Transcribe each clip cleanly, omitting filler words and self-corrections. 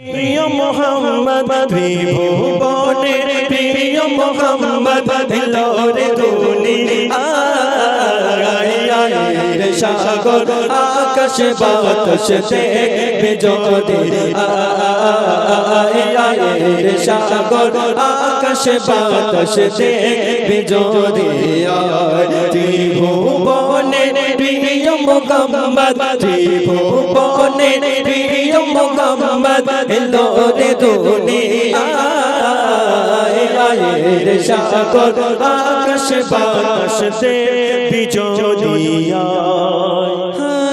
প্রিয় মোহাম্মদ ত্রিভুবনে প্রিয় মোহাম্মদ এলোরে দুনিয়ায় রে সাগর আকাশ বাতাস দেখবে যদি রে সাগর আকাশ বাতাস দেখবে যদি ত্রিভুবনে প্রিয় মোহাম্মদ ত্রিভুবনে প্রিয় মোহাম্মদ এলোরে দুনিয়ায় রে সাগর আকাশ বাতাস দেখবে যদি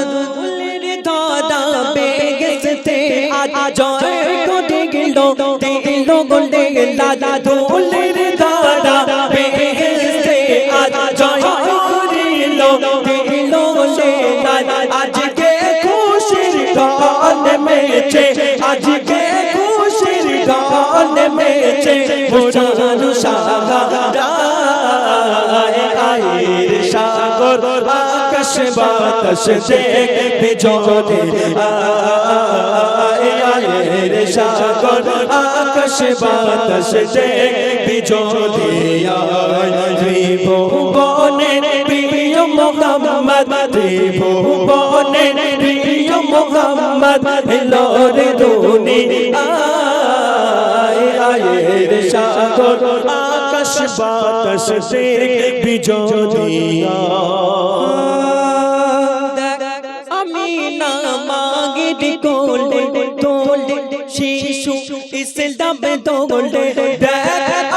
দুলের দাদা বেগেতে আজ জয় করে গেল দিল গোলে লালা দুলের দাদা বেগেতে আজ জয় করে গেল দিল গোলে লালা আজকে খুশির গান মেছে আজকে খুশির গান মেছে মোরানো সাগর আয়ের সাগর আকাশ বাতাস দেখবে যদি আয়ের সাগর আকাশ বাতাস দেখবে যদি ত্রিভুবনে প্রিয় মোহাম্মদ ত্রিভুবনে প্রিয় মোহাম্মদ এলোরে দুনিয়ায় রে সাগর আকাশ বাতাস দেখবে যদি আমি না মাগির কোলে তোলে শিশু ইসলামে দোলে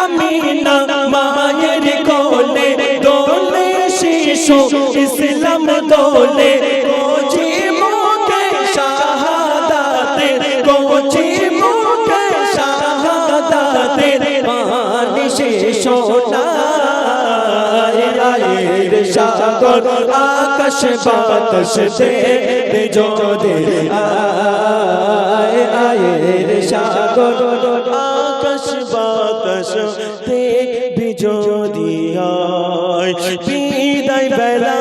আমি না মায়ের কোলে দোলে শিশু ইসলাম দোলে কোচি মুখে শাহাদাতে কোচি মুখে শাহাদাতে পানি শেষ রে সাগর আকাশ বাতাস দেখবে যদি রে সাগর আকাশ বাতাস দেখবে যদি বিদায় বেলা